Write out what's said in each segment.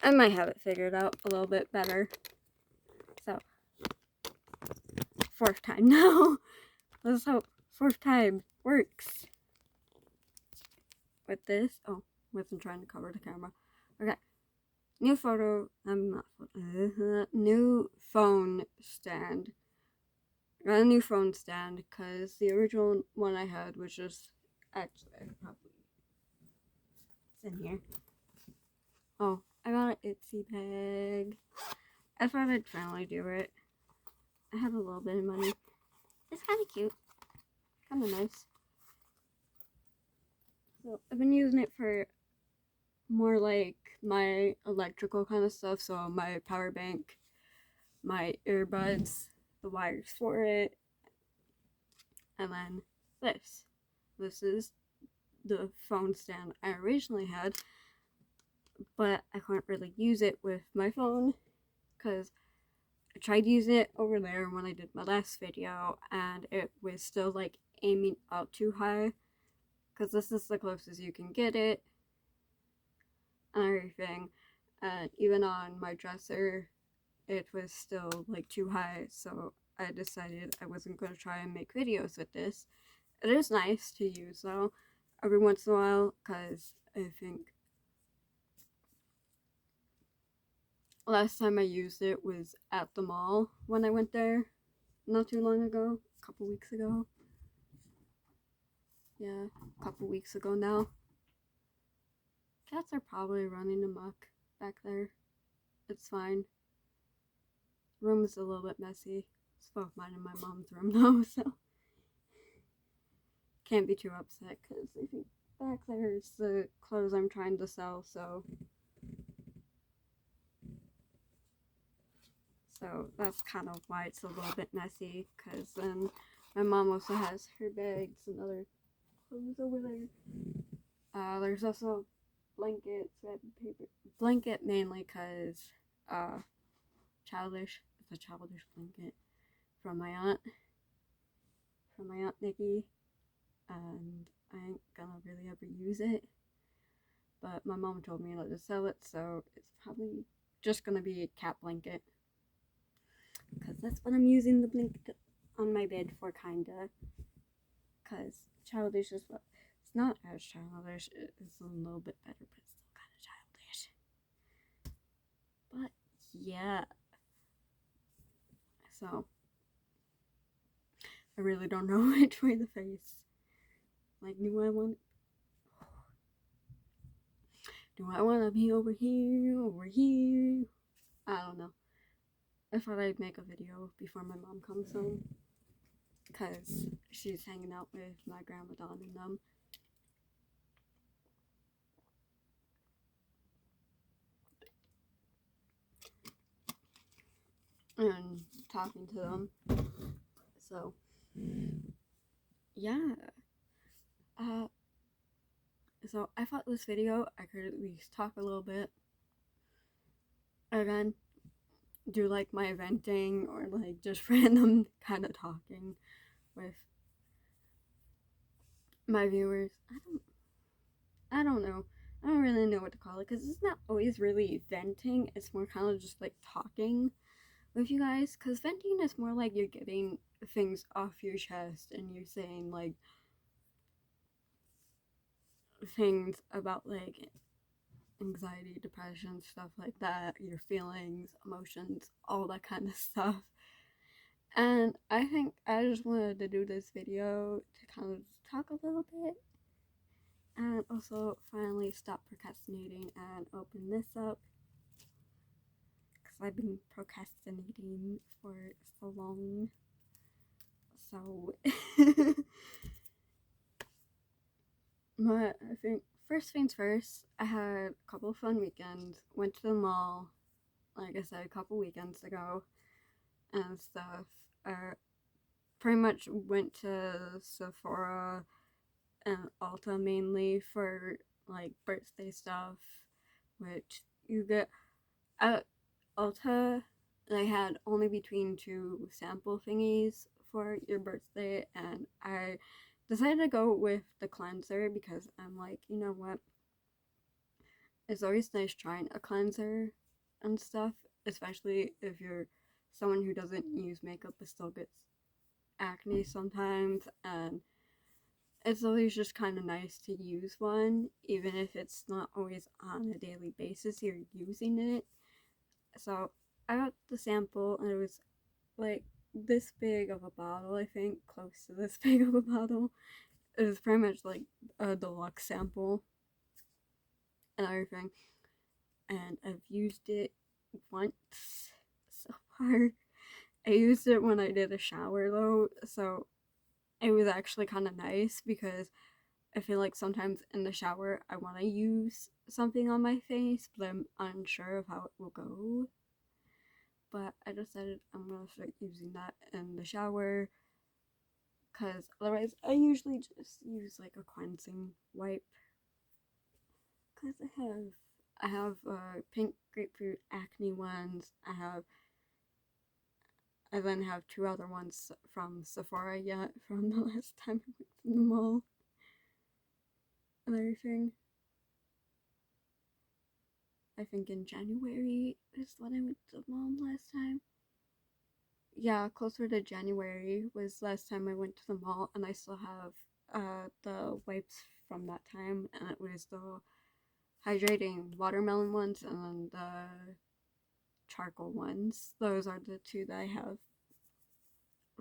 I might have it figured out a little bit better. So, 4th time now. Let's hope 4th time works. With this, oh, wasn't trying to cover the camera. Okay, new new phone stand. Got a new phone stand because the original one I had was just actually probably it's in here. Oh, I got an Itsy bag. I thought I'd finally do it. I have a little bit of money. It's kind of cute, kind of nice. So I've been using it for more like my electrical kind of stuff. So my power bank, my earbuds, the wires for it, and then this. This is the phone stand I originally had, but I couldn't really use it with my phone because I tried using it over there when I did my last video and it was still like aiming up too high because this is the closest you can get it and everything, and even on my dresser it was still like too high, so I decided I wasn't going to try and make videos with this. It is nice to use though every once in a while because I think last time I used it was at the mall when I went there not too long ago, a couple weeks ago. Yeah, a couple weeks ago now. Cats are probably running amok back there. It's fine. Room is a little bit messy. It's both mine and my mom's room though, so can't be too upset because I think back there is the clothes I'm trying to sell, so that's kind of why it's a little bit messy, because then my mom also has her bags and other clothes over there. There's also blankets, wrapping paper. Blanket mainly because childish. It's a childish blanket from my aunt Nikki, and I ain't gonna really ever use it. But my mom told me not to sell it, so it's probably just gonna be a cat blanket. Because that's what I'm using the blanket on my bed for, kinda. Because childish is what. It's not as childish, it's a little bit better, but it's still kind of childish. But yeah. So, I really don't know which way to face. Like, do I want to be over here, over here? I don't know. I thought I'd make a video before my mom comes home, because she's hanging out with my grandma Dawn and them. And talking to them. So, yeah. So I thought this video I could at least talk a little bit. Again, do like my venting or like just random kind of talking with my viewers. I don't know. I don't really know what to call it because it's not always really venting. It's more kind of just like talking with you guys, because venting is more like you're getting things off your chest and you're saying like things about like anxiety, depression, stuff like that, your feelings, emotions, all that kind of stuff. And I think I just wanted to do this video to kind of talk a little bit and also finally stop procrastinating and open this up, because I've been procrastinating for so long. So, but I think first things first, I had a couple of fun weekends. Went to the mall, like I said, a couple weekends ago and stuff. Pretty much went to Sephora and Ulta mainly for like birthday stuff, which you get at Ulta. They had only between 2 sample thingies for your birthday, and I decided to go with the cleanser because I'm like, you know what? it's always nice trying a cleanser and stuff, especially if you're someone who doesn't use makeup but still gets acne sometimes, and it's always just kind of nice to use one, even if it's not always on a daily basis you're using it. So I got the sample, and it was like this big of a bottle, I think, close to this big of a bottle. It was pretty much like a deluxe sample and everything. And I've used it once so far. I used it when I did a shower though, so it was actually kind of nice because I feel like sometimes in the shower I want to use something on my face, but I'm unsure of how it will go. But I decided I'm gonna start using that in the shower because otherwise I usually just use like a cleansing wipe. Because I have pink grapefruit acne ones. I then have two other ones from Sephora yet from the last time I went to the mall and everything. I think in January is when I went to the mall last time. Yeah, closer to January was last time I went to the mall, and I still have the wipes from that time, and it was the hydrating watermelon ones and then the charcoal ones. Those are the two that I have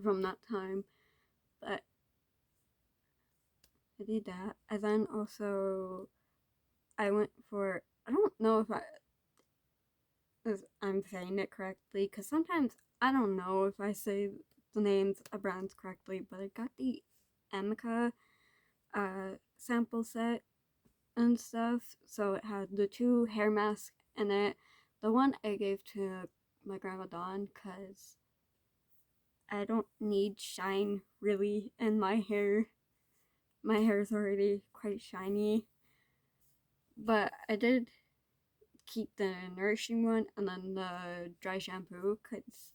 from that time. But I did that. And then also I went for, I don't know if I'm saying it correctly, because sometimes I don't know if I say the names of brands correctly, but I got the Amica sample set and stuff. So it had the two hair masks in it. The one I gave to my grandma Dawn because I don't need shine really in my hair. My hair is already quite shiny. But I did keep the nourishing one and then the dry shampoo because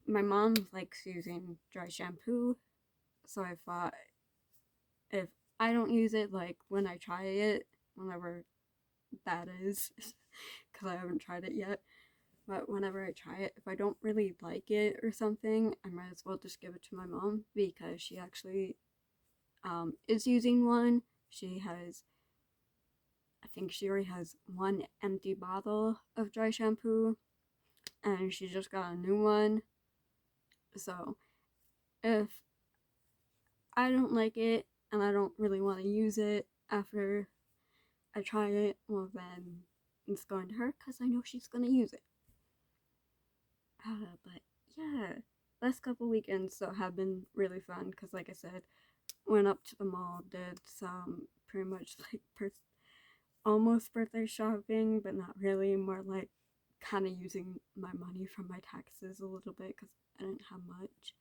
my mom likes using dry shampoo. So I thought if I don't use it, like when I try it, whenever that is, because I haven't tried it yet, but whenever I try it, if I don't really like it or something, I might as well just give it to my mom because she actually is using one. I think she already has one empty bottle of dry shampoo, and she just got a new one. So if I don't like it and I don't really want to use it after I try it, well then it's going to her because I know she's going to use it. But yeah, last couple weekends so have been really fun because, like I said, went up to the mall, did some pretty much like almost birthday shopping, but not really. More like kind of using my money from my taxes a little bit because I didn't have much.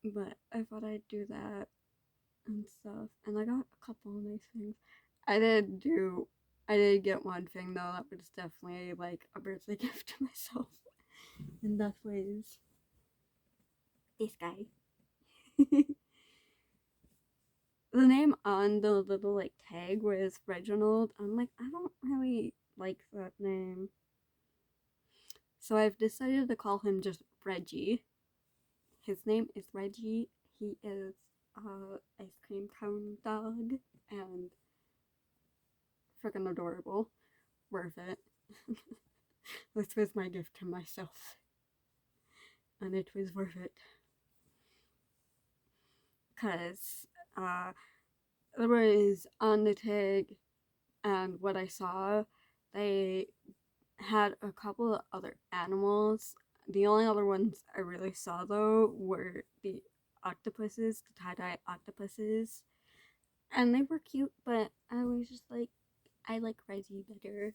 But I thought I'd do that and stuff, and I got a couple of nice things. I did do. I did get one thing though that was definitely like a birthday gift to myself, and that was this guy. The name on the little like tag was Reginald. I'm like, I don't really like that name. So I've decided to call him just Reggie. His name is Reggie. He is a ice cream cone dog and freaking adorable. Worth it. This was my gift to myself. And it was worth it. Cause there was on the tag and what I saw, they had a couple of other animals. The only other ones I really saw though were the octopuses, the tie-dye octopuses. And they were cute, but I was just like, I like Reggie better.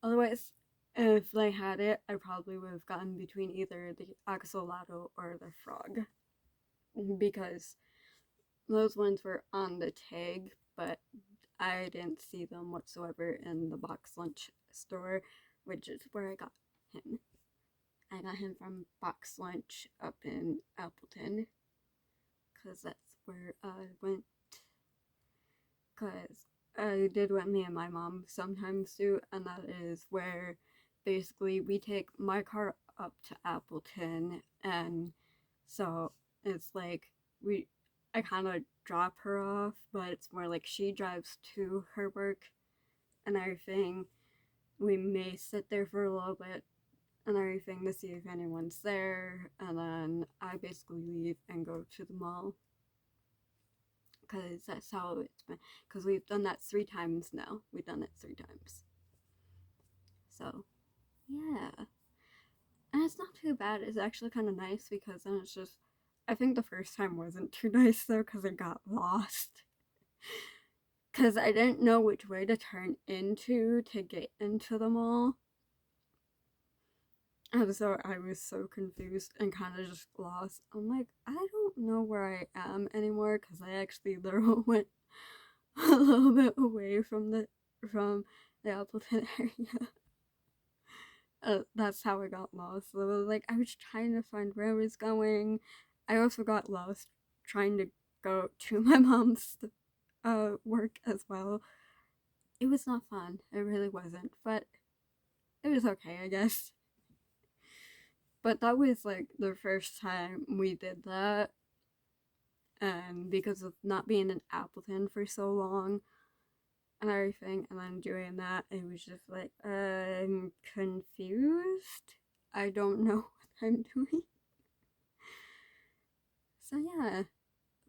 Otherwise, if they had it, I probably would have gotten between either the axolotl or the frog. Because those ones were on the tag, but I didn't see them whatsoever in the box lunch store, which is where I got him. I got him from Box Lunch up in Appleton, because that's where I went. Because I did what me and my mom sometimes do, and that is where basically we take my car up to Appleton, and so it's like we I kind of drop her off, but it's more like she drives to her work and everything. We may sit there for a little bit and everything to see if anyone's there, and then I basically leave and go to the mall because that's how it's been. Because we've done that 3 times now. We've done it 3 times. So, yeah. And it's not too bad. It's actually kind of nice because then it's just. I think the first time wasn't too nice though because I got lost. Because I didn't know which way to turn into to get into the mall. And so I was so confused and kind of just lost. I'm like, I don't know where I am anymore because I actually literally went a little bit away from the Appleton area. That's how I got lost. So it was like I was trying to find where I was going. I also got lost trying to go to my mom's work as well. It was not fun. It really wasn't, but it was okay, I guess. But that was like the first time we did that, and because of not being in Appleton for so long and everything, and then doing that, it was just like, I'm confused. I don't know what I'm doing. So yeah,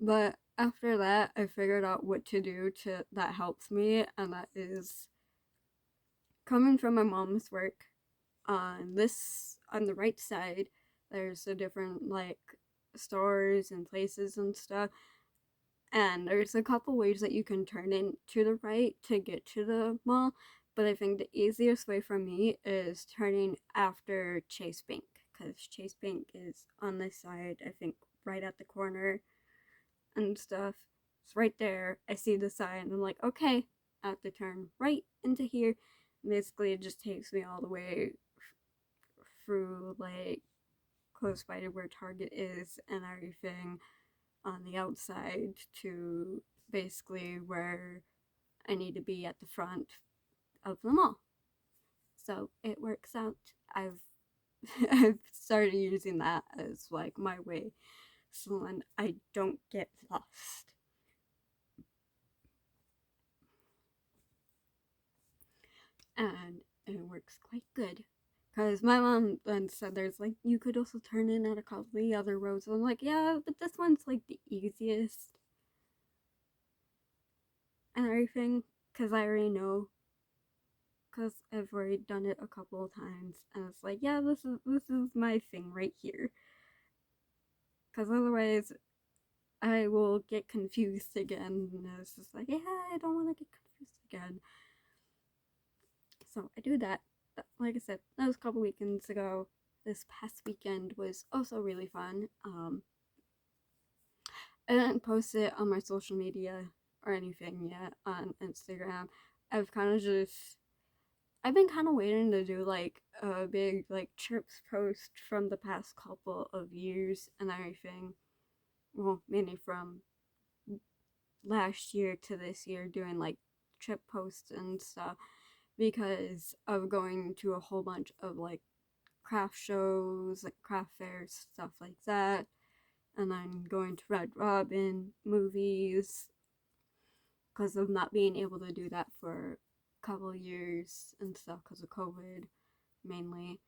but after that, I figured out what to do to that helps me, and that is coming from my mom's work on the right side. There's the different like stores and places and stuff, and there's a couple ways that you can turn in to the right to get to the mall, but I think the easiest way for me is turning after Chase Bank, because Chase Bank is on this side, I think right at the corner and stuff. It's right there. I see the sign and I'm like, okay, I have to turn right into here. Basically it just takes me all the way through like close by to where Target is and everything on the outside to basically where I need to be at the front of the mall. So it works out. I've started using that as like my way so then I don't get lost. And it works quite good. Because my mom then said there's like, you could also turn in at a couple of the other roads. And I'm like, yeah, but this one's like the easiest and everything. Because I already know. Because I've already done it a couple of times. And it's like, yeah, this is my thing right here. Because otherwise, I will get confused again. And it's just like, yeah, I don't want to get confused again. So I do that. Like I said, that was a couple weekends ago. This past weekend was also really fun. I didn't post it on my social media or anything yet on Instagram. I've kind of just I've been kind of waiting to do like a big like trips post from the past couple of years and everything. Well, mainly from last year to this year, doing like trip posts and stuff because of going to a whole bunch of like craft shows, like craft fairs, stuff like that, and then going to Red Robin movies because of not being able to do that for a couple of years and stuff because of COVID mainly.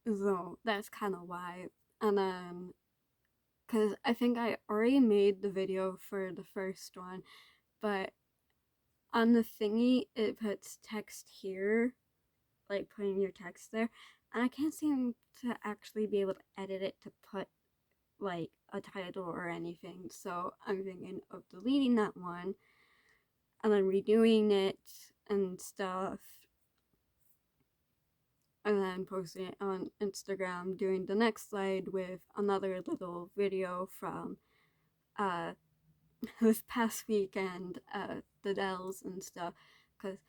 So that's kind of why. And then, because I think I already made the video for the first one, but on the thingy it puts text here, like putting your text there, and I can't seem to actually be able to edit it to put like a title or anything. So I'm thinking of deleting that one and then redoing it and stuff, and then posting it on Instagram, doing the next slide with another little video from uh this past weekend at the Dells and stuff, because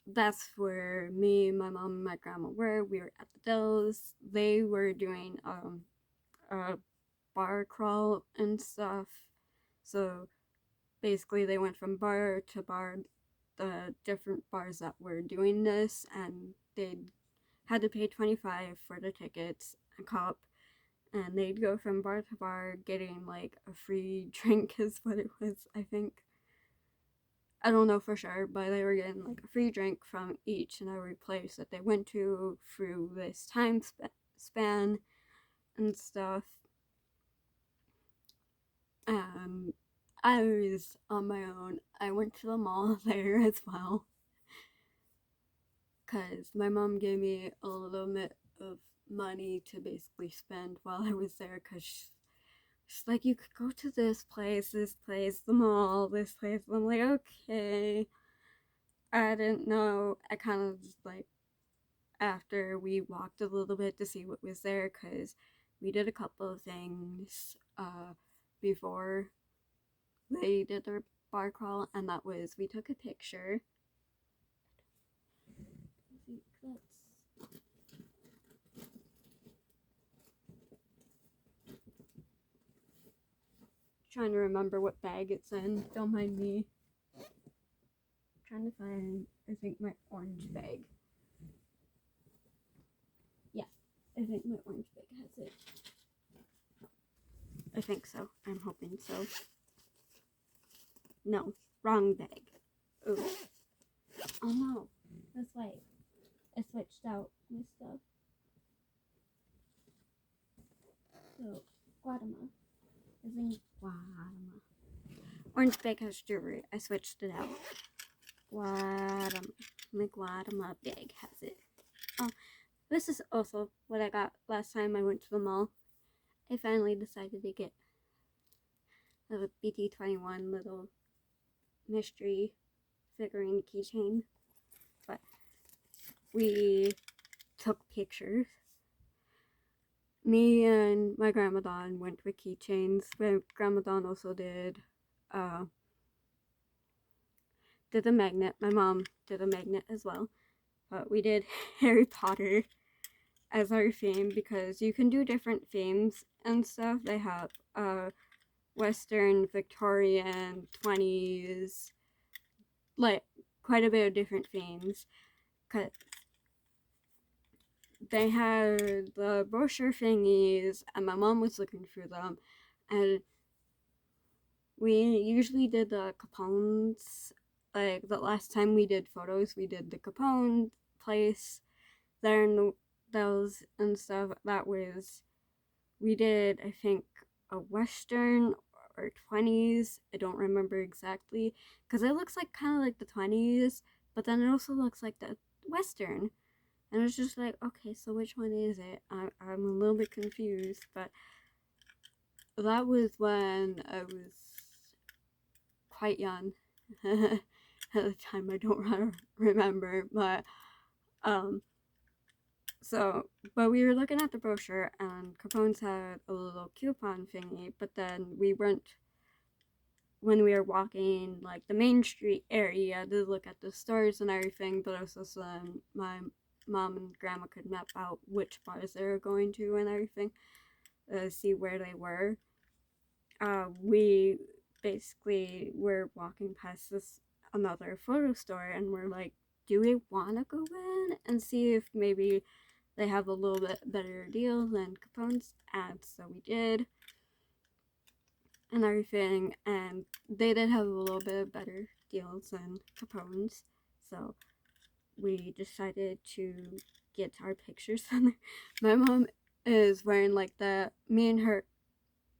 that's where me, my mom, and my grandma were. We were at the Dells. They were doing a bar crawl and stuff. So basically they went from bar to bar, the different bars that were doing this, and they had to pay 25 for the tickets, a cup, and they'd go from bar to bar getting like a free drink is what it was, I think. I don't know for sure, but they were getting like a free drink from each and every place that they went to through this time span and stuff. And I was on my own. I went to the mall there as well because my mom gave me a little bit of money to basically spend while I was there because she's like, you could go to this place, the mall, this place. I'm like, okay. I didn't know. I kind of just like, after we walked a little bit to see what was there, because we did a couple of things before they did their bar crawl, and that was we took a picture. I think that's trying to remember what bag it's in. Don't mind me. Trying to find, I think, my orange bag. Yeah, I think my orange bag has it. I think so. I'm hoping so. No, wrong bag. Ooh. Oh no, that's why I switched out my stuff. So, Guatemala. I think Guatemala. Orange bag has jewelry. I switched it out. Guatemala. My Guatemala bag has it. Oh, this is also what I got last time I went to the mall. I finally decided to get a BT21 little mystery figurine keychain. But we took pictures. Me and my grandma Dawn went with keychains. My grandma Dawn also did a magnet. My mom did a magnet as well. But we did Harry Potter as our theme because you can do different themes and stuff. They have Western, Victorian, 20s, like quite a bit of different themes. Cause they had the brochure thingies, and my mom was looking through them, and we usually did the Capone's. Like the last time we did photos, we did the Capone place there in those and stuff. That was, we did, I think, a Western or 20s. I don't remember exactly because it looks like kind of like the 20s, but then it also looks like the Western. And it's just like, okay, so which one is it? I'm a little bit confused, but that was when I was quite young. At the time, I don't remember, but so, but we were looking at the brochure, and Capone's had a little coupon thingy, but then we weren't, when we were walking like the main street area to look at the stores and everything, but also so my mom and grandma could map out which bars they were going to and everything, see where they were. We basically were walking past this another photo store, and we're like, do we want to go in and see if maybe they have a little bit better deal than Capone's ads? So we did, and everything, and they did have a little bit of better deals than Capone's, so we decided to get our pictures on there. My mom is wearing like me and her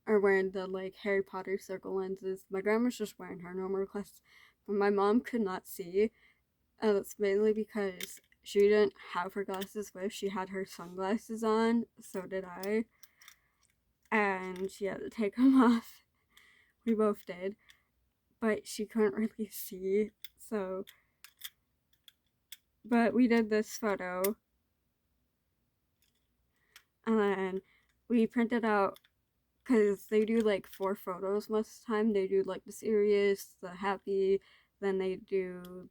are wearing the like Harry Potter circle lenses. My grandma's just wearing her normal glasses, but my mom could not see, and that's mainly because she didn't have her glasses with. She had her sunglasses on, so did I, and she had to take them off. We both did, but she couldn't really see, so, but we did this photo, and then we printed out, because they do like 4 photos most of the time. They do like the serious, the happy, then they do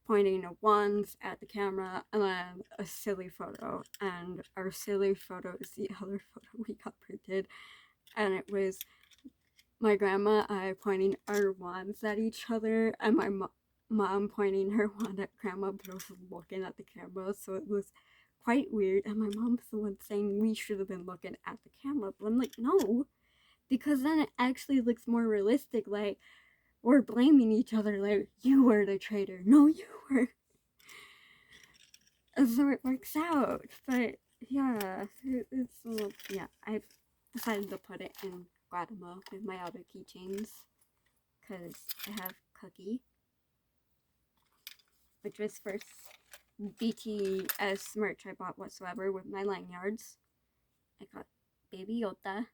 pointing at ones at the camera, and then a silly photo. And our silly photo is the other photo we got printed, and it was my grandma pointing our wands at each other, and my mom pointing her wand at grandma, but also looking at the camera. So it was quite weird. And my mom's the one saying we should have been looking at the camera, but I'm like, no, because then it actually looks more realistic. Like we're blaming each other. Like you were the traitor. No, you were. So it works out. But yeah, it's a little, yeah. I decided to put it in Guatemala with my other keychains because I have Cookie, which was first BTS merch I bought whatsoever with my lanyards. I got Baby Yoda,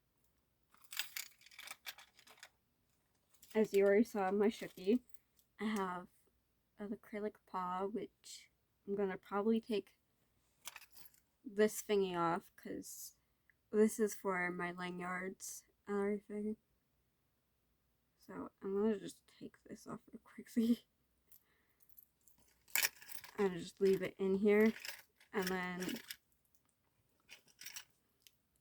as you already saw my Shooky. I have an acrylic paw, which I'm gonna probably take this thingy off because this is for my lanyards and everything. So I'm gonna just take this off real quickly and just leave it in here, and then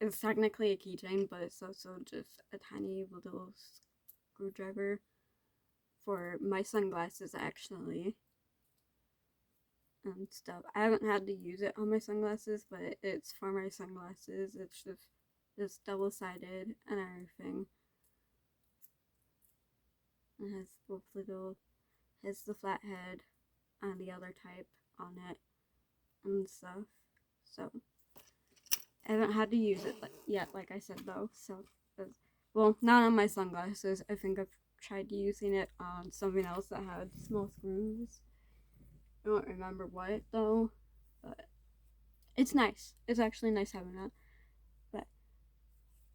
it's technically a keychain, but it's also just a tiny little screwdriver for my sunglasses actually and stuff. I haven't had to use it on my sunglasses, but it's for my sunglasses. It's just double-sided and everything. It has both little, has the flat head and the other type on it and stuff. So I haven't had to use it yet, like I said though. So, well, not on my sunglasses. I think I've tried using it on something else that had small screws. I don't remember what though, but it's nice. It's actually nice having that. But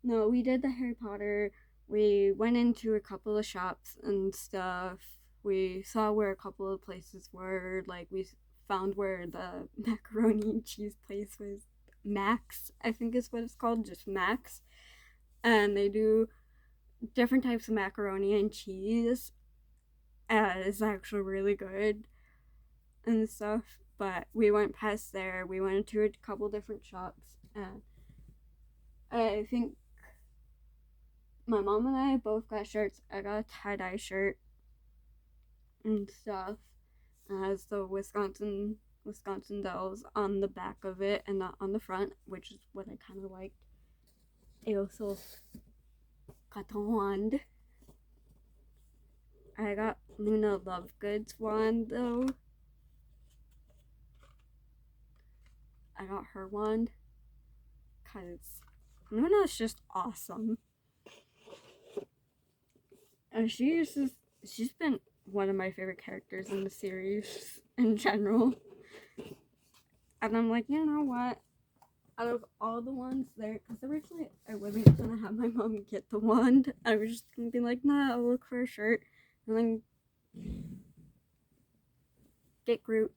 no, we did the Harry Potter. We went into a couple of shops and stuff. We saw where a couple of places were. Like we found where the macaroni and cheese place was. Max, I think is what it's called, just Max. And they do different types of macaroni and cheese. And it's actually really good and stuff. But we went past there. We went into a couple different shops, and I think my mom and I both got shirts. I got a tie-dye shirt and stuff. It has the Wisconsin Dells on the back of it and not on the front, which is what I kind of liked. I also got the wand. I got Luna Lovegood's wand though. I got her wand because Luna's just awesome. And she's been one of my favorite characters in the series in general. And I'm like, you know what? Out of all the ones there, because originally I wasn't gonna have my mom get the wand. I was just gonna be like, nah, I'll look for a shirt and then get Groot,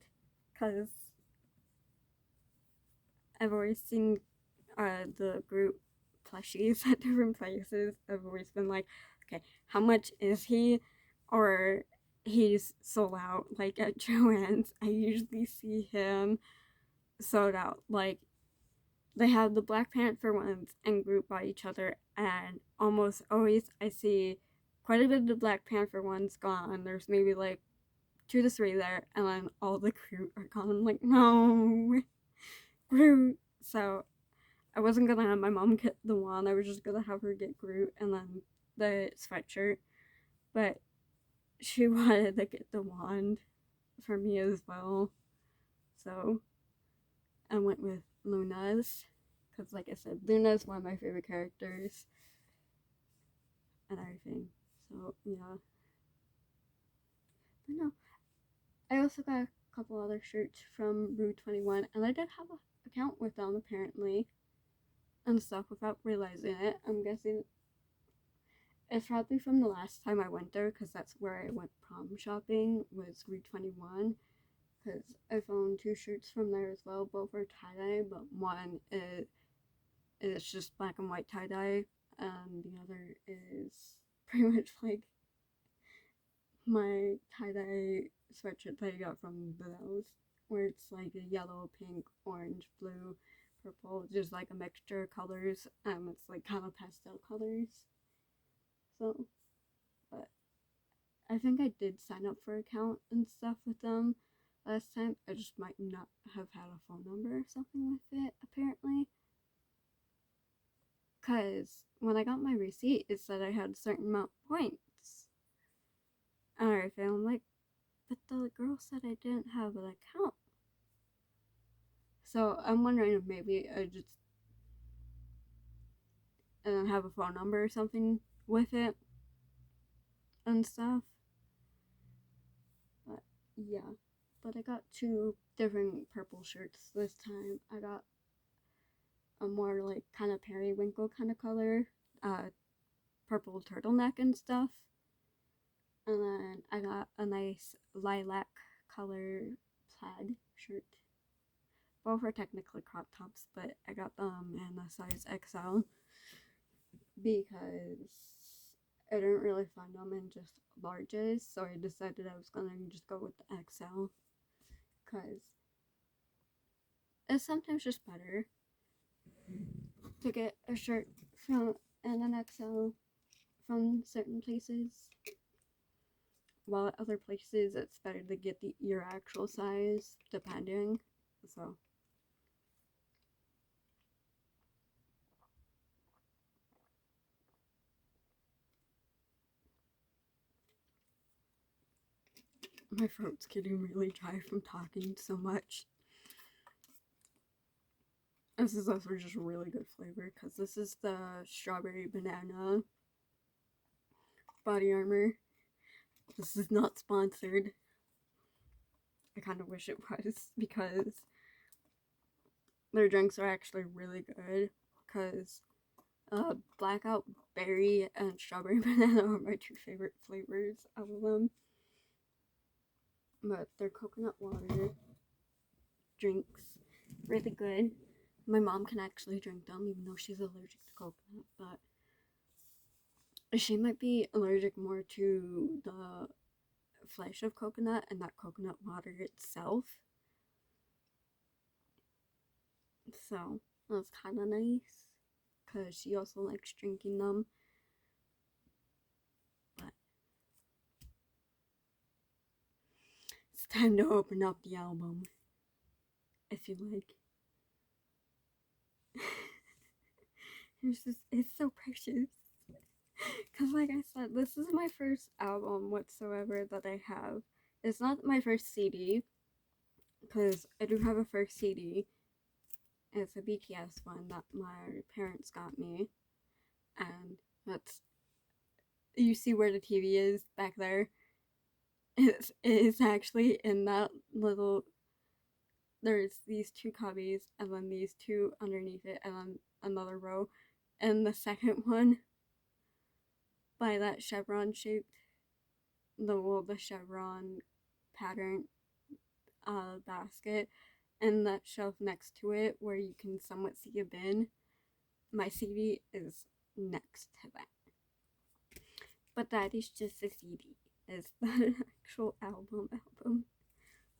because I've always seen the Groot plushies at different places. I've always been like, okay, how much is he? Or he's sold out. Like at Joann's, I usually see him sold out. Like they have the Black Panther ones and Groot by each other, and almost always I see quite a bit of the Black Panther ones gone. There's maybe like 2 to 3 there, and then all the Groot are gone. I'm like, no, Groot. So I wasn't gonna have my mom get the wand. I was just gonna have her get Groot and then the sweatshirt. But she wanted to get the wand for me as well. So I went with Luna's. Because, like I said, Luna's one of my favorite characters. And everything. So, yeah. But no. I also got a couple other shirts from Rue 21. And I did have an account with them, apparently. And stuff without realizing it. I'm guessing it's probably from the last time I went there, because that's where I went prom shopping, was Route 21, because I found 2 shirts from there as well. Both are tie-dye, but one is just black and white tie-dye, and the other is pretty much like my tie-dye sweatshirt that I got from Bill's, where it's like a yellow, pink, orange, blue, purple, just like a mixture of colors, it's like kind of pastel colors. So, but I think I did sign up for an account and stuff with them last time. I just might not have had a phone number or something with it, apparently. Because when I got my receipt, it said I had a certain amount of points. And I'm like, but the girl said I didn't have an account. So I'm wondering if maybe I just have a phone number or something with it and stuff. But yeah. But I got 2 different purple shirts this time. I got a more like kind of periwinkle kind of color, purple turtleneck and stuff. And then I got a nice lilac color plaid shirt. Both are technically crop tops, but I got them in a size XL because I didn't really find them in just larges, so I decided I was gonna just go with the XL because it's sometimes just better to get a shirt from an XL from certain places, while at other places it's better to get your actual size depending. So my throat's getting really dry from talking so much. This is also just really good flavor because this is the strawberry banana body armor. This is not sponsored. I kind of wish it was because their drinks are actually really good. Because blackout berry and strawberry banana are my 2 favorite flavors out of them. But their coconut water drinks really good. My mom can actually drink them even though she's allergic to coconut, but she might be allergic more to the flesh of coconut and not coconut water itself. So that's kind of nice because she also likes drinking them. But it's time to open up the album, if you like. It's so precious. Because, like I said, this is my first album whatsoever that I have. It's not my first CD, because I do have a first CD. It's a BTS one that my parents got me. And that's. You see where the TV is back there? It's actually in that little. There's these 2 copies, and then these 2 underneath it, and then another row. And the second one, by that chevron shaped, the chevron pattern basket, and that shelf next to it where you can somewhat see a bin, my CD is next to that. But that is just a CD. It's not an actual album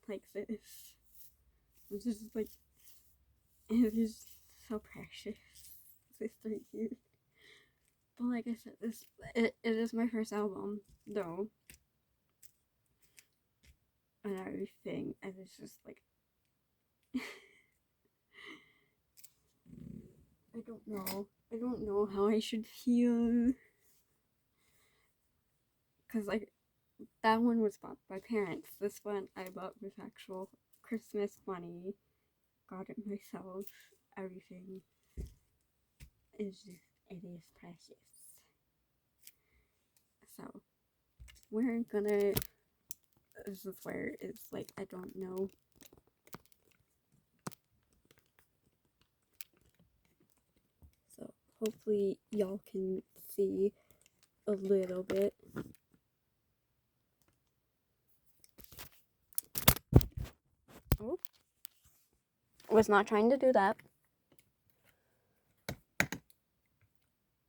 like this. It's just like, it is so precious. It's so cute. But like I said, it is my first album though, and everything, and it's just like I don't know how I should feel, because like that one was bought by parents. This one I bought with actual Christmas money. Got it myself. Everything is just, it is precious. So we're gonna. This is where it's like I don't know. So hopefully y'all can see a little bit. Oh, was not trying to do that.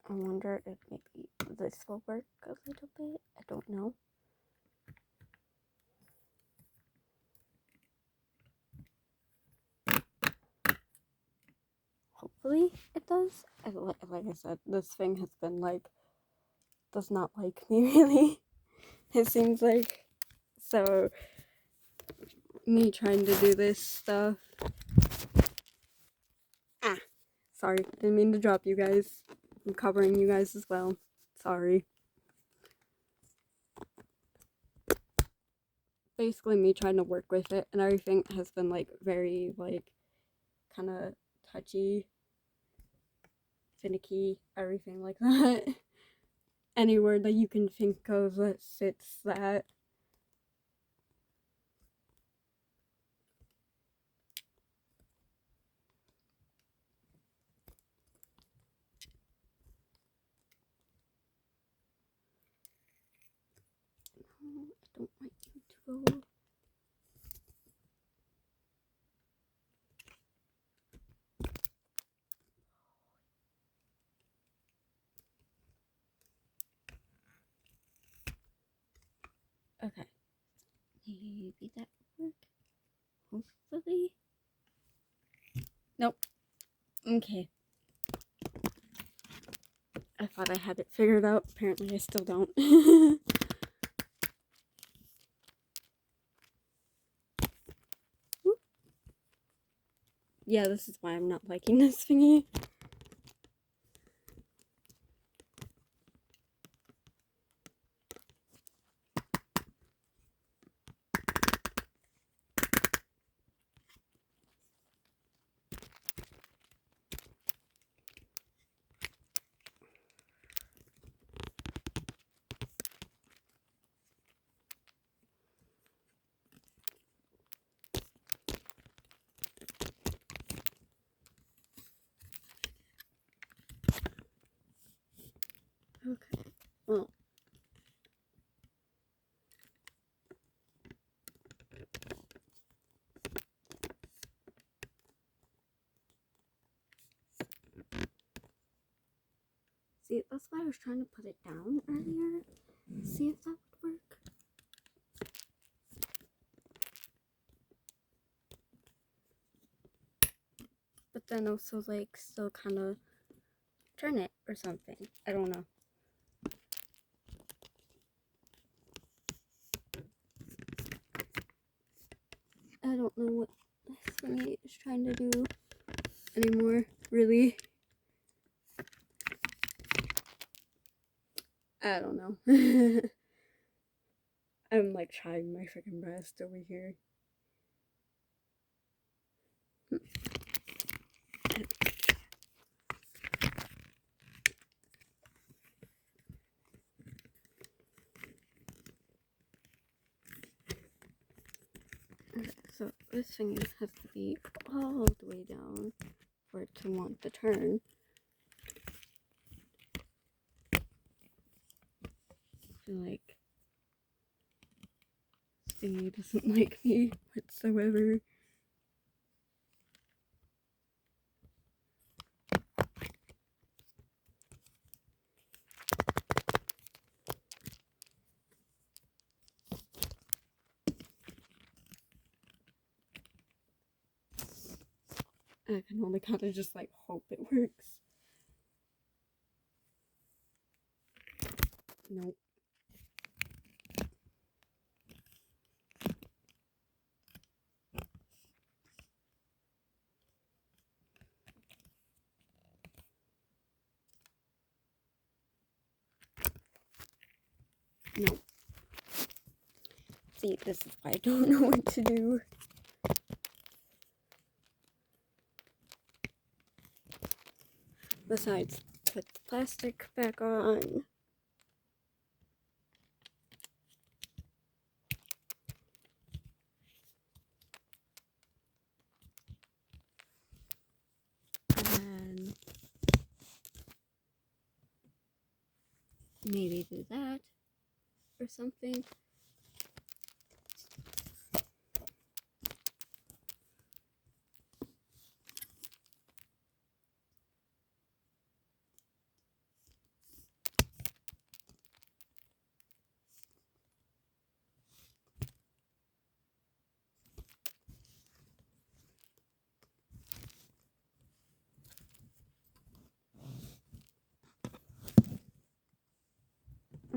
I wonder if maybe this will work a little bit. I don't know. Hopefully it does. Like I said, this thing has been like does not like me, really. It seems like. So, me trying to do this stuff. Sorry, didn't mean to drop you guys. I'm covering you guys as well. Sorry. Basically, me trying to work with it and everything has been, like, very, like, kind of touchy, finicky, everything like that. Any word that you can think of that fits that. No, I don't want you to go. Okay. Maybe that would work. Hopefully. Nope. Okay. I thought I had it figured out. Apparently I still don't. Yeah, this is why I'm not liking this thingy. Okay. Well. See, that's why I was trying to put it down earlier. See if that would work. But then also, like, still kind of turn it or something. I don't know. I don't know what this thingy is trying to do anymore, really. I don't know. I'm like trying my freaking best over here. Okay, so this thing has to be all the way down for it to want to turn. I feel like this thingy doesn't like me whatsoever. I can only kind of just like hope it works. Nope. No. See, this is why I don't know what to do. Besides, put the plastic back on. And maybe do that or something.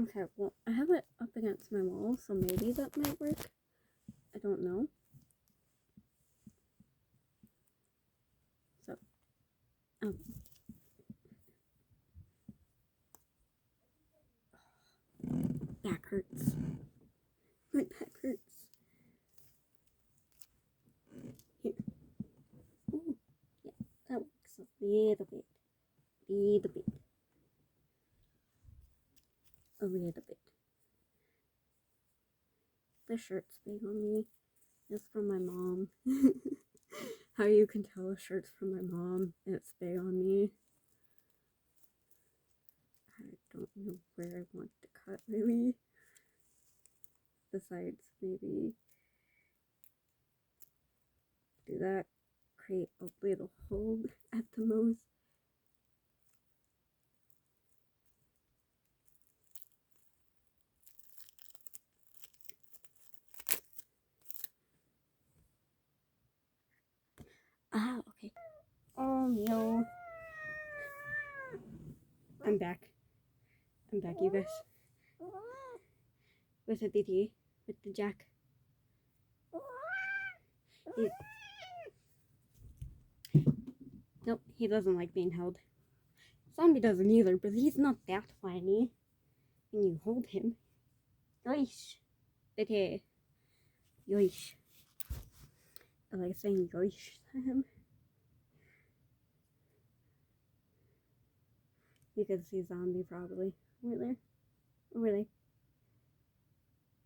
Okay, well, I have it up against my wall, so maybe that might work. I don't know. So, back hurts. My back hurts. Here. Ooh, yeah, that works a little bit. Little bit. A little bit. The shirt's big on me. It's from my mom. How you can tell a shirt's from my mom and it's big on me. I don't know where I want to cut really. Besides maybe do that. Create a little hole at the most. Ah, okay. Oh no. I'm back. I'm back, you guys. With the BT, with the jack. Nope, he doesn't like being held. Zombie doesn't either, but he's not that whiny. When you hold him. Yoish. BT. Yoish. I like saying yoish to him. You can see Zombie probably. Over there. Over there.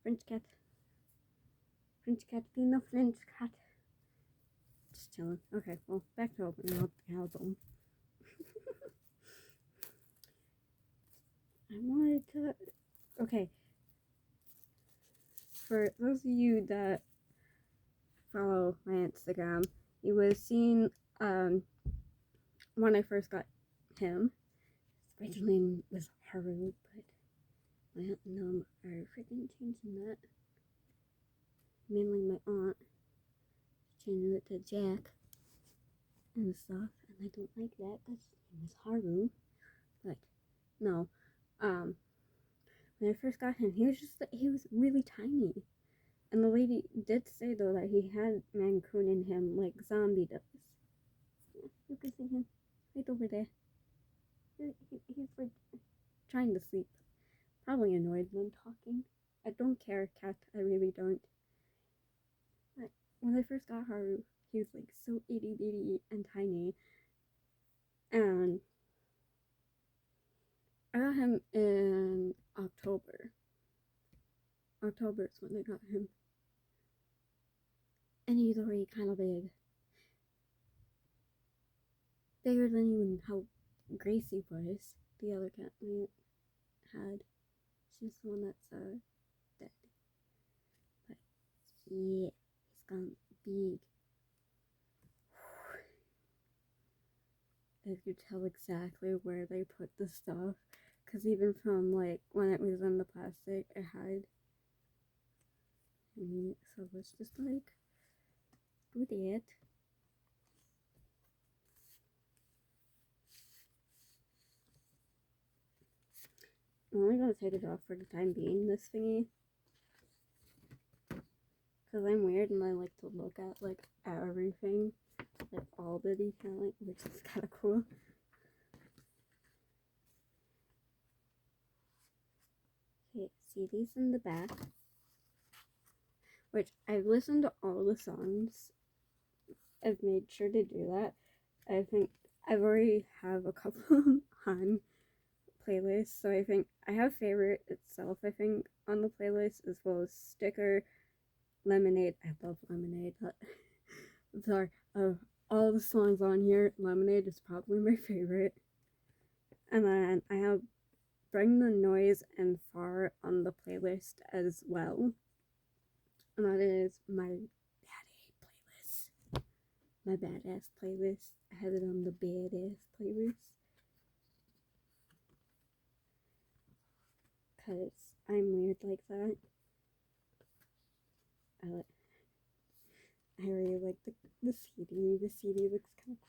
French cat. French cat being a French cat. Just chilling. Okay, well, back to opening up the album. I wanted to... Okay. For those of you that follow my Instagram, you would have seen when I first got him. His original name was Haru, but my aunt and mom are freaking changing that. Mainly my aunt changing it to Jack and stuff, and I don't like that because his name is Haru. But no, when I first got him, he was really tiny, and the lady did say though that he had Mancoon in him like Zombie does. Yeah, you can see him right over there. He's like trying to sleep, probably annoyed when talking. I don't care, cat. I really don't. But when I first got Haru, he was like so itty bitty and tiny, and I got him in October. October is when I got him. And he's already kind of big. Bigger than even how Gracie was, the other cat we had. She's the one that's dead. But yeah, he's gone big. I could tell exactly where they put the stuff. Because even from like when it was in the plastic, it had. So let's just like do that. I'm only gonna take it off for the time being, this thingy. Because I'm weird and I like to look at like everything. Like all the detailing, which is kind of cool. Okay, CDs in the back. Which I've listened to all the songs. I've made sure to do that. I think I've already have a couple on playlists, so I think I have favorite itself, I think, on the playlist, as well as sticker, lemonade. I love lemonade. I'm sorry, of all the songs on here, lemonade is probably my favorite. And then I have Bring the Noise and Far on the playlist as well. And that is my baddie playlist. My badass playlist. I have it on the badass playlist. Because I'm weird like that. I really like the CD. The CD looks kind of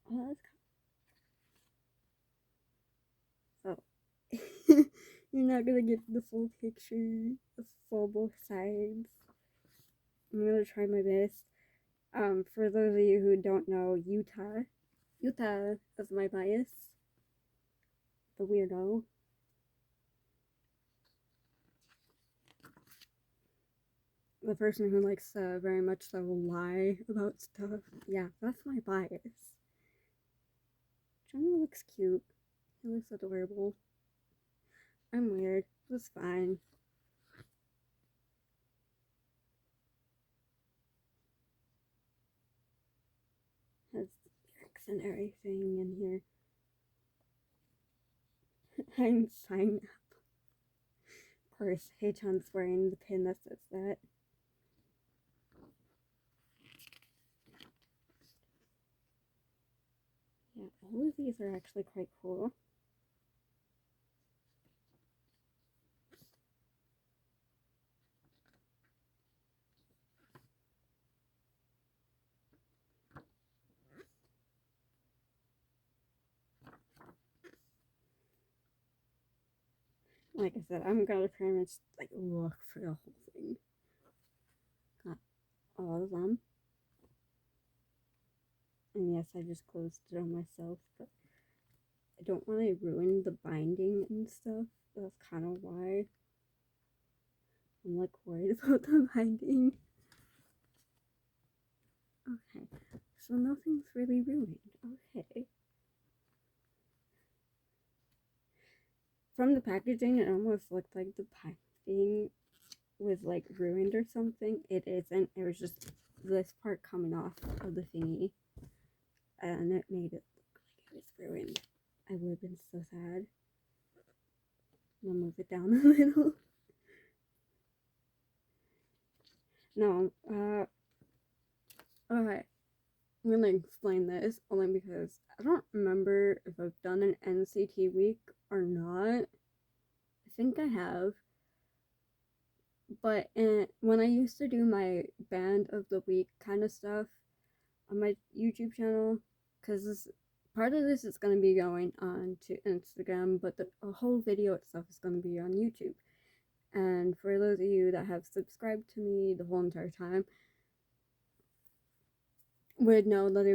cool. Oh, that's cool. So, You're not gonna get the full picture, the full both sides. I'm gonna try my best. For those of you who don't know, Utah is my bias, the weirdo. The person who likes to very much so lie about stuff. Yeah, that's my bias. Jonah looks cute. He looks adorable. I'm weird. It's fine. Has lyrics and everything in here. I'm sign up. Of course, Haechan's wearing the pin that says that. Yeah, all of these are actually quite cool. Like I said, I'm gonna pretty much like look for the whole thing. Got all of them. And yes, I just closed it on myself, but I don't want to ruin the binding and stuff. That's kind of why I'm like worried about the binding. Okay, so nothing's really ruined. Okay. From the packaging, it almost looked like the binding was like ruined or something. It isn't. It was just this part coming off of the thingy, and it made it look like it was ruined. I would have been so sad. I'm gonna move it down a little. No, okay. I'm gonna explain this only because I don't remember if I've done an NCT week or not. I think I have. But when I used to do my band of the week kind of stuff on my YouTube channel, because part of this is going to be going on to Instagram, but the whole video itself is going to be on YouTube. And for those of you that have subscribed to me the whole entire time, would know that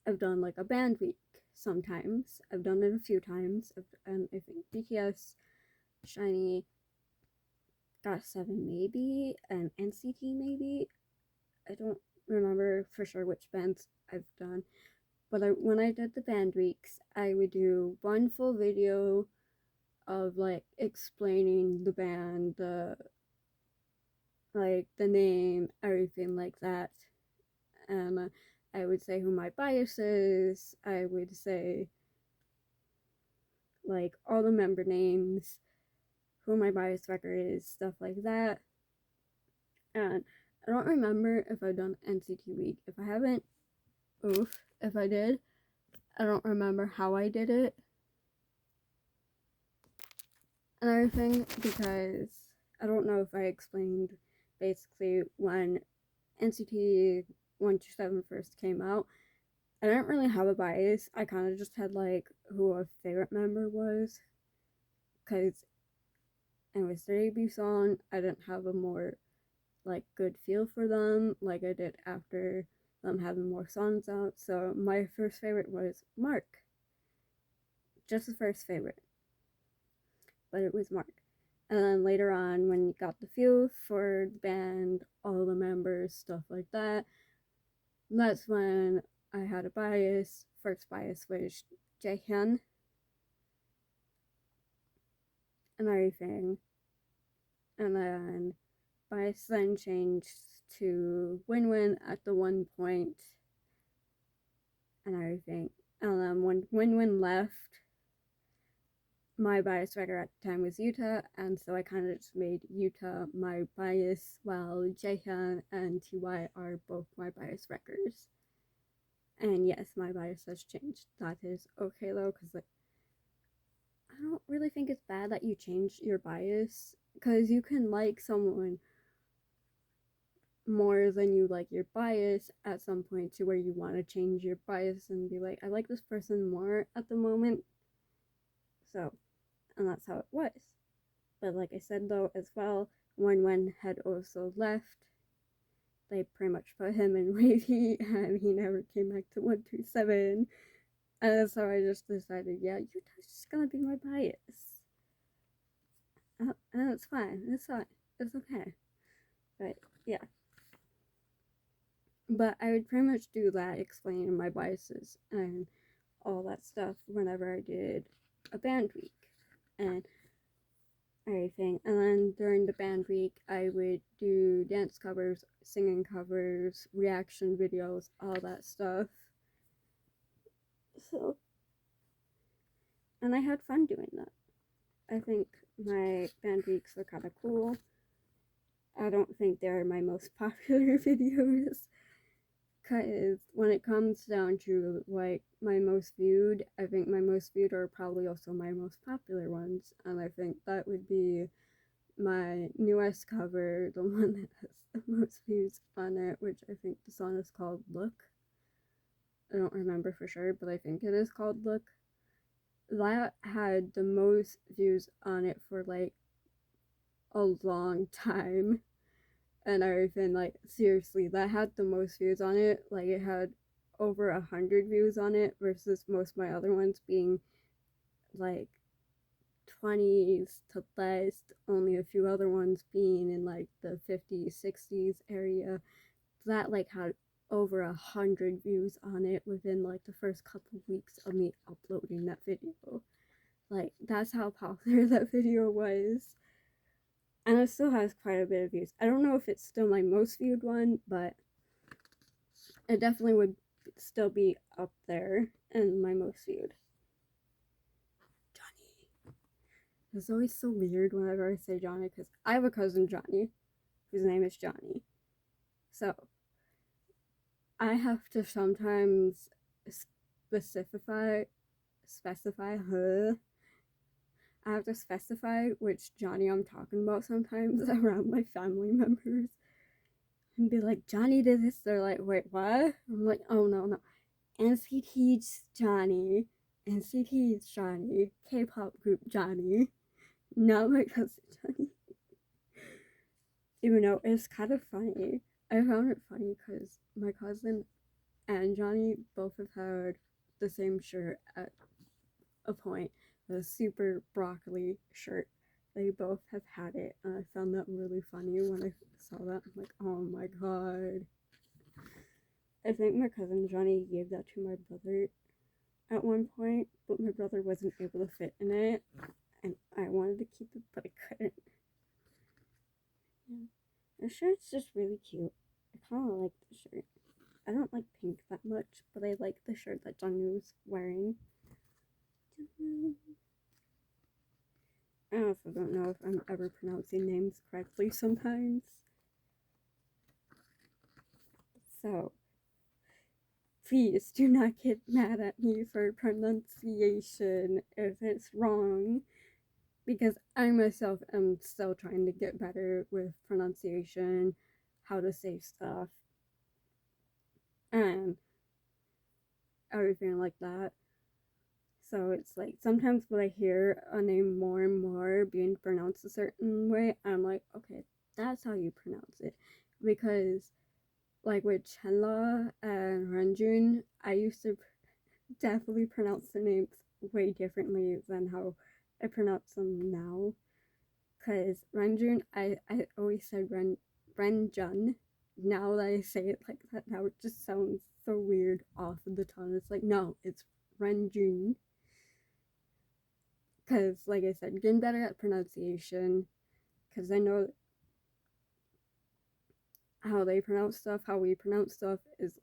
I've done like a band week sometimes. I've done it a few times. And I think BTS, Shiny, GOT7 maybe, and NCT maybe. I don't remember for sure which bands I've done. But when I did the band weeks, I would do one full video of like explaining the band, the name, everything like that. I would say who my bias is. I would say like all the member names, who my bias record is, stuff like that. And I don't remember if I've done NCT week. If I haven't, oof. If I did, I don't remember how I did it and everything, because I don't know if I explained basically when NCT 127 first came out. I didn't really have a bias. I kind of just had like who a favorite member was, because it was their debut song. I didn't have a more like good feel for them like I did after them having more songs out. So my first favorite was Mark. Just the first favorite. But it was Mark. And then later on, when you got the feel for the band, all the members, stuff like that, that's when I had a bias. First bias was Jaehyun and everything. And then bias then changed to Win-Win at the one point and everything. And then when Win-Win left, my bias writer at the time was Utah, and so I kind of just made Utah my bias, while Jaehyun and TY are both my bias records. And yes, my bias has changed. That is okay though, because like I don't really think it's bad that you change your bias, because you can like someone more than you like your bias at some point to where you want to change your bias and be like, I like this person more at the moment. So, and that's how it was. But like I said though, as well, when Wen had also left, they pretty much put him in wavy, and he never came back to 127. And so I just decided, yeah, Utah's just gonna be my bias. And it's fine. It's fine. It's okay. But yeah. But I would pretty much do that, explaining my biases and all that stuff whenever I did a band week and everything. And then during the band week, I would do dance covers, singing covers, reaction videos, all that stuff. So, and I had fun doing that. I think my band weeks are kind of cool. I don't think they're my most popular videos, because when it comes down to like my most viewed, I think my most viewed are probably also my most popular ones, and I think that would be my newest cover, the one that has the most views on it, which I think the song is called Look. I don't remember for sure, but I think it is called Look. That had the most views on it for like a long time. And everything, like seriously, that had the most views on it. Like it had over 100 views on it versus most of my other ones being like 20s to less, only a few other ones being in like the 50s 60s area. That like had over 100 views on it within like the first couple weeks of me uploading that video. Like that's how popular that video was, and it still has quite a bit of views. I don't know if it's still my most viewed one, but it definitely would still be up there in my most viewed. Johnny. It's always so weird whenever I say Johnny, because I have a cousin Johnny, whose name is Johnny. So I have to sometimes specify her. I have to specify which Johnny I'm talking about sometimes around my family members. And be like, Johnny did this. They're like, wait, what? I'm like, oh no. NCT's Johnny. NCT's Johnny. K-pop group Johnny. Not my cousin Johnny. Even though it's kind of funny. I found it funny because my cousin and Johnny both have had the same shirt at a point. The super broccoli shirt. They both have had it, and I found that really funny when I saw that. I'm like, oh my god. I think my cousin Johnny gave that to my brother at one point, but my brother wasn't able to fit in it, and I wanted to keep it, but I couldn't. Yeah. The shirt's just really cute. I kind of like the shirt. I don't like pink that much, but I like the shirt that Johnny was wearing. I also don't know if I'm ever pronouncing names correctly sometimes. So, please do not get mad at me for pronunciation if it's wrong, because I myself am still trying to get better with pronunciation, how to say stuff, and everything like that. So it's like sometimes when I hear a name more and more being pronounced a certain way, I'm like, okay, that's how you pronounce it. Because like with Chenla and Renjun, I used to definitely pronounce their names way differently than how I pronounce them now. Because Renjun, I always said Renjun. Now that I say it like that, now it just sounds so weird off of the tongue. It's like, no, it's Renjun. Because, like I said, getting better at pronunciation. Because I know how they pronounce stuff, how we pronounce stuff is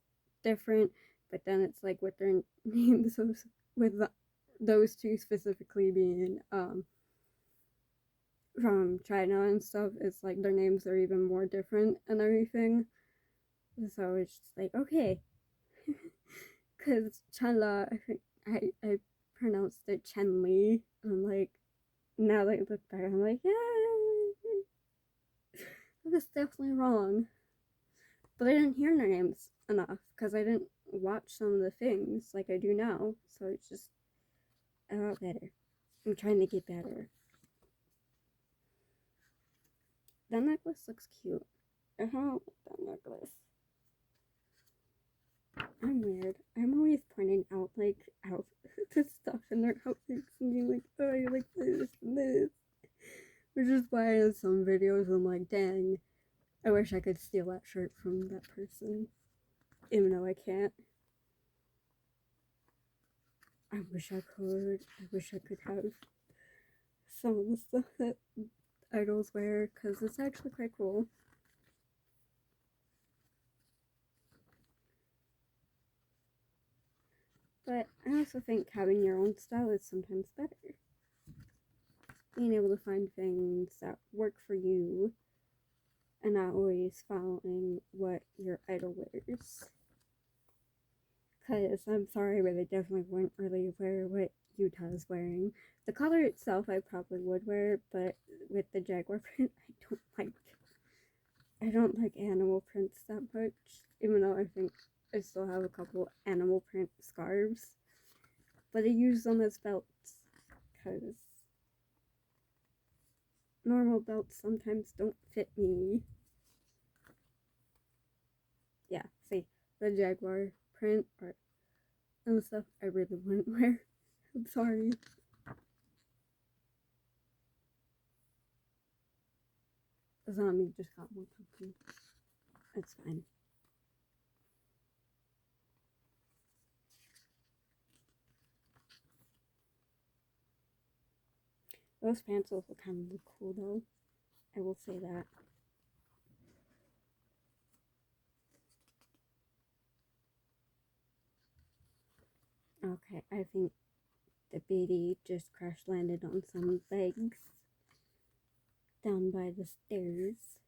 different. But then it's like with their names, with those two specifically being from China and stuff, it's like their names are even more different and everything. So it's just like, okay. Because Chenla, I think I pronounced it Chenli. I'm like, now that I look back, I'm like, yeah, that was definitely wrong. But I didn't hear their names enough because I didn't watch some of the things like I do now. So it's just a lot better. I'm trying to get better. That necklace looks cute. I don't like that necklace. I'm weird. I'm always pointing out like the stuff in their outfits and being like, oh, you like this and this. Which is why in some videos I'm like, dang, I wish I could steal that shirt from that person. Even though I can't. I wish I could. I wish I could have some of the stuff that idols wear because it's actually quite cool. But I also think having your own style is sometimes better. Being able to find things that work for you and not always following what your idol wears. Because I'm sorry, but I definitely wouldn't really wear what Utah is wearing. The color itself I probably would wear, but with the jaguar print, I don't like animal prints that much. Even though I think I still have a couple animal print scarves. But I use them as belts. Because normal belts sometimes don't fit me. Yeah, see, the jaguar print or and stuff I really wouldn't wear. I'm sorry. The zombie just got more company. It's fine. Those pants also kind of look cool though. I will say that. Okay, I think the baby just crash landed on some legs down by the stairs.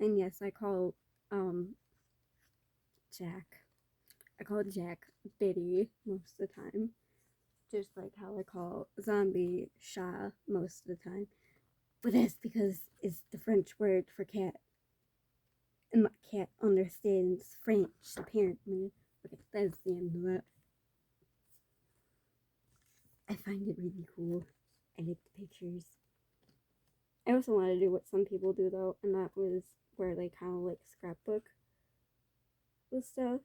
And yes, I call Jack. I call Jack Biddy most of the time. Just like how I call Zombie Shah most of the time. But that's because it's the French word for cat. And my cat understands French, apparently. Okay, that's the end of that. I find it really cool. I like the pictures. I also want to do what some people do though, and that was where they kind of like scrapbook with stuff.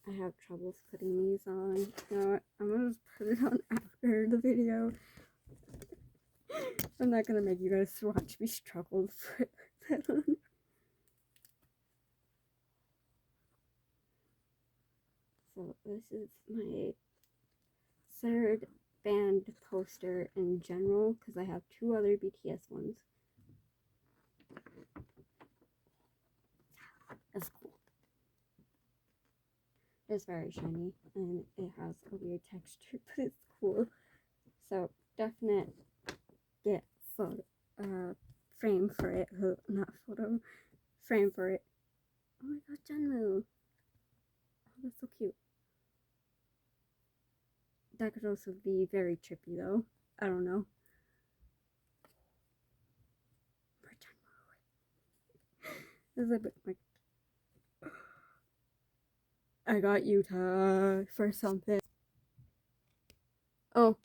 I have troubles putting these on. You know what? I'm gonna just put it on after the video. I'm not gonna make you guys watch me struggle to put that on. So this is my third band poster in general because I have two other BTS ones. It's cool. It's very shiny and it has a weird texture, but it's cool. So definite get photo frame for it. Not photo, frame for it. Oh my god, Junmu. Oh, that's so cute. That could also be very trippy though. I don't know. This is a bit like I got Utah for something. Oh,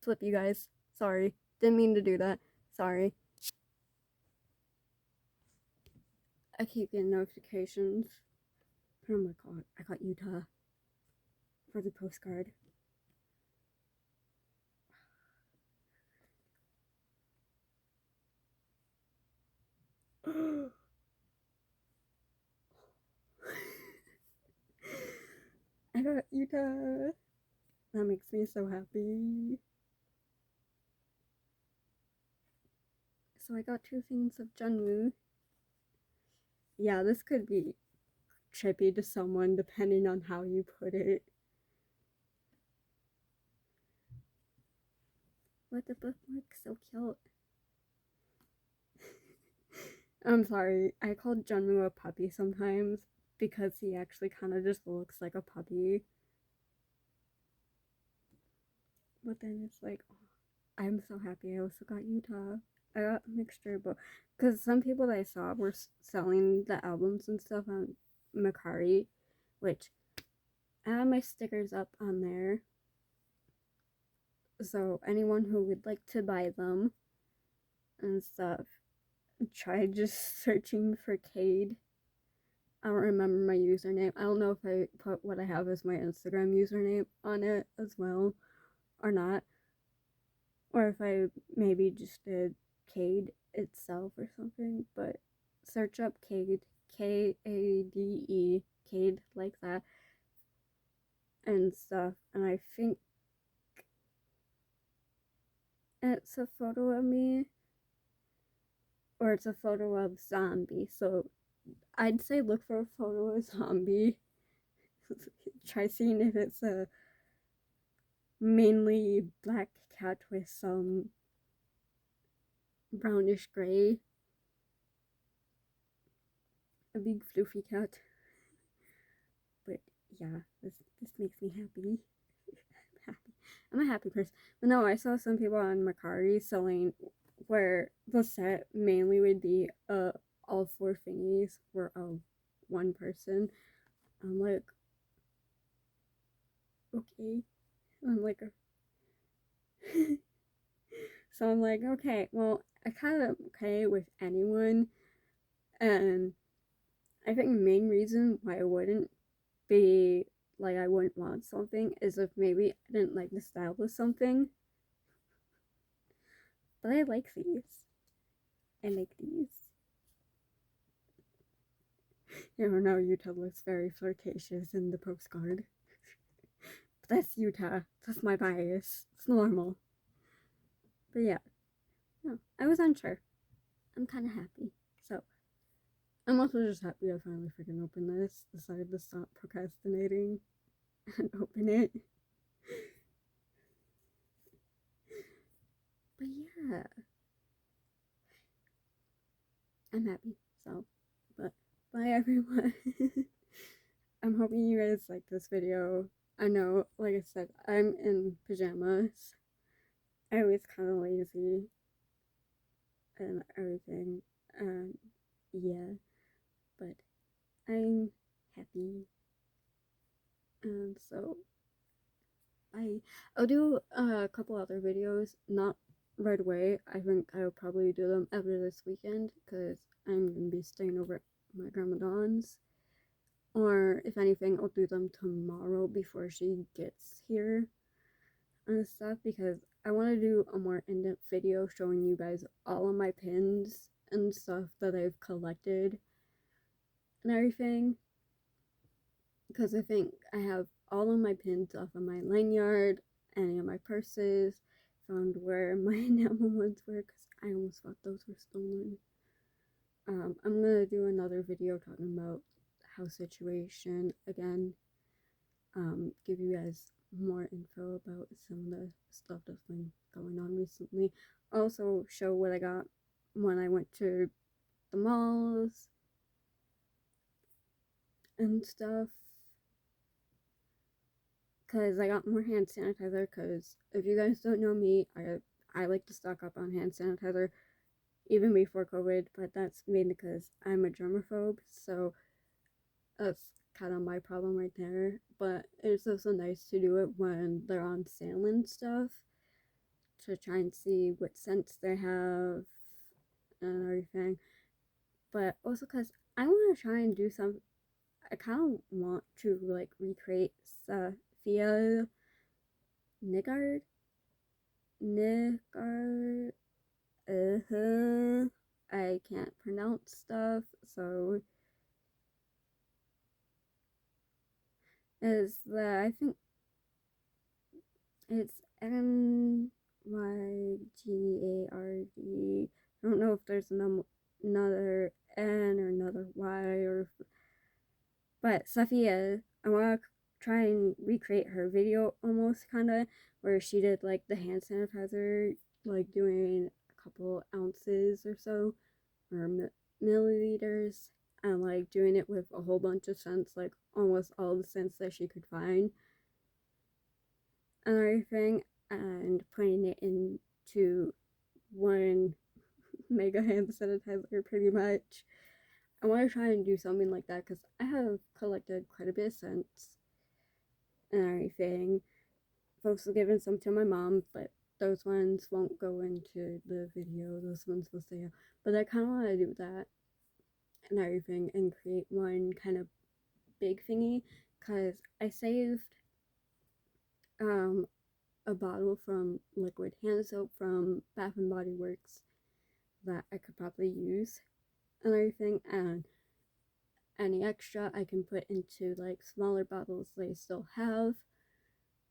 flip you guys. Sorry. Didn't mean to do that. Sorry. I keep getting notifications. Oh my god, I got Utah for the postcard. I got Utah. That makes me so happy. So I got two things of Junwoo. Yeah, this could be trippy to someone depending on how you put it. What the bookmark? So cute. I'm sorry, I call Junwoo a puppy sometimes because he actually kind of just looks like a puppy. But then it's like, oh, I'm so happy I also got Utah. I got a mixture, but because some people that I saw were selling the albums and stuff on Mercari, which I have my stickers up on there. So anyone who would like to buy them and stuff, try just searching for Cade. I don't remember my username. I don't know if I put what I have as my Instagram username on it as well or not. Or if I maybe just did Cade itself or something. But search up Cade, Kade, Cade, like that, and stuff. And I think it's a photo of me, or it's a photo of Zombie. So I'd say look for a photo of Zombie. Try seeing if it's a mainly black cat with some brownish gray. A big fluffy cat. But yeah, this makes me happy. Happy. I'm a happy person. But no, I saw some people on Mercari selling where the set mainly would be all four thingies were of one person. I'm like, okay. I'm like, so I'm like, okay, well, I kind of okay with anyone, and I think the main reason why I wouldn't be like I wouldn't want something is if maybe I didn't like the style of something. But I like these. I like these. You know, Utah looks very flirtatious in the postcard. But that's Utah. That's my bias. It's normal. But yeah, no, I was unsure. I'm kind of happy. So I'm also just happy I finally freaking opened this. Decided to stop procrastinating and open it. But yeah, I'm happy. So, but bye everyone. I'm hoping you guys like this video. I know, like I said, I'm in pajamas. I was kind of lazy and everything. Yeah, but I'm happy. And so I'll do a couple other videos, not right away. I think I'll probably do them after this weekend because I'm gonna be staying over at my grandma Dawn's. Or if anything, I'll do them tomorrow before she gets here and stuff because I want to do a more in-depth video showing you guys all of my pins and stuff that I've collected and everything because I think I have all of my pins off of my lanyard, any of my purses, found where my enamel ones were because I almost thought those were stolen. I'm gonna do another video talking about house situation again. Give you guys more info about some of the stuff that's been going on recently. Also show what I got when I went to the malls and stuff. Cause I got more hand sanitizer. Cause if you guys don't know me, I like to stock up on hand sanitizer even before COVID. But that's mainly because I'm a germaphobe. So that's kind of my problem right there. But it's also nice to do it when they're on sale and stuff to try and see what scents they have and everything. But also because I want to try and do some. I kind of want to like recreate Sophia Nigard. Nigard. I can't pronounce stuff, so is that I think it's Nygard. I don't know if there's another N or another Y or, but Sophia, I want to try and recreate her video almost kind of where she did like the hand sanitizer, like doing a couple ounces or so or milliliters and like doing it with a whole bunch of scents, like almost all the scents that she could find and everything, and putting it into one mega hand sanitizer pretty much. I want to try and do something like that because I have collected quite a bit of scents and everything. Folks are giving some to my mom, but those ones won't go into the video. Those ones will stay out. But I kind of want to do that and everything and create one kind of big thingy because I saved um, a bottle from liquid hand soap from Bath and Body Works that I could probably use and everything, and any extra I can put into like smaller bottles they still have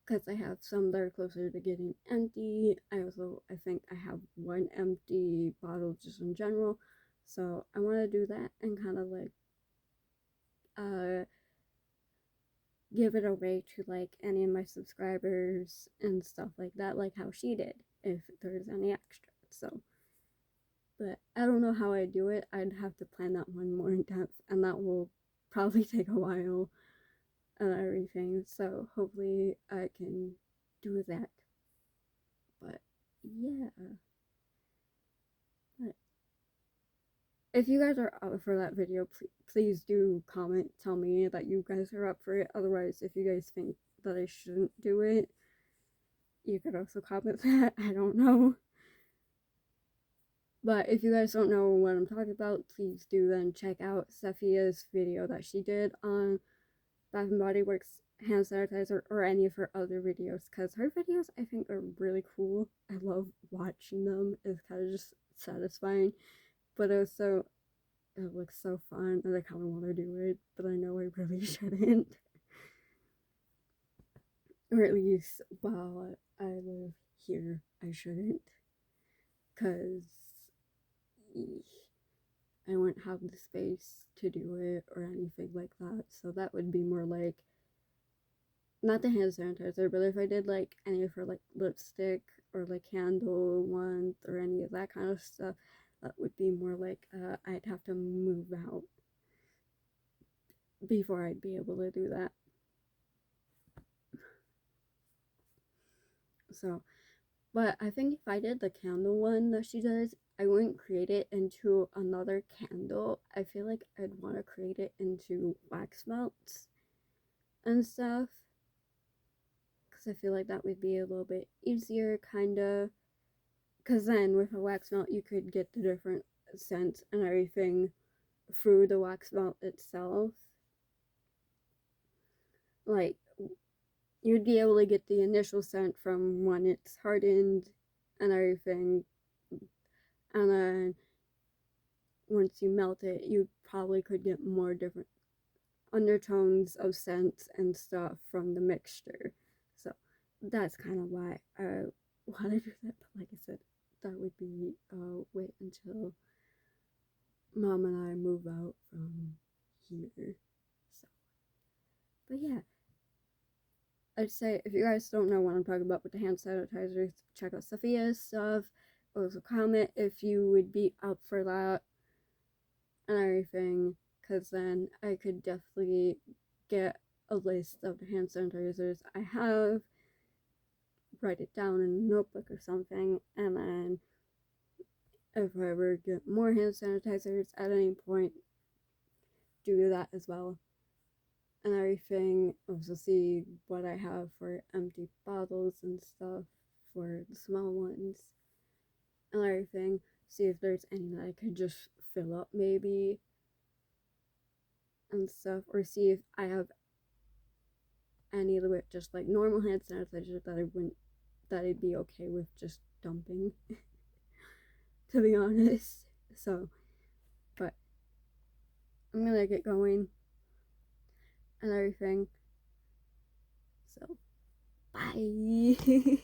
because I have some that are closer to getting empty. I think I have one empty bottle just in general, so I want to do that and kind of like uh give it away to like any of my subscribers and stuff like that, like how she did, if there's any extra. So, but I don't know how I do it. I'd have to plan that one more in depth, and that will probably take a while and everything. So, hopefully, I can do that. But yeah, but if you guys are up for that video, please do comment, tell me that you guys are up for it. Otherwise, if you guys think that I shouldn't do it, you could also comment that. I don't know. But if you guys don't know what I'm talking about, please do then check out Sophia's video that she did on Bath and Body Works hand sanitizer or any of her other videos, because her videos I think are really cool. I love watching them. It's kind of just satisfying, but also it looks so fun and I kind of want to do it, but I know I really shouldn't. Or at least while I live here, I shouldn't, because I wouldn't have the space to do it or anything like that. So that would be more like not the hand sanitizer, but if I did like any of her like lipstick or like candle ones or any of that kind of stuff, that would be more like I'd have to move out before I'd be able to do that. So, but I think if I did the candle one that she does, I wouldn't create it into another candle. I feel like I'd want to create it into wax melts and stuff, because I feel like that would be a little bit easier, kind of. Because then with a wax melt, you could get the different scents and everything through the wax melt itself. Like, you'd be able to get the initial scent from when it's hardened and everything, and then once you melt it, you probably could get more different undertones of scents and stuff from the mixture. So that's kind of why I want to do that. But like I said, that would be wait until mom and I move out from here. So, but yeah, I'd say if you guys don't know what I'm talking about with the hand sanitizers, check out Sophia's stuff. Also comment if you would be up for that and everything, because then I could definitely get a list of the hand sanitizers I have, write it down in a notebook or something, and then if I ever get more hand sanitizers at any point, do that as well. And everything, also see what I have for empty bottles and stuff for the small ones and everything. See if there's any that I could just fill up maybe and stuff, or see if I have any of the just like normal hand sanitizer that I'd be okay with just dumping, to be honest. So, but I'm gonna get going and everything. So, bye.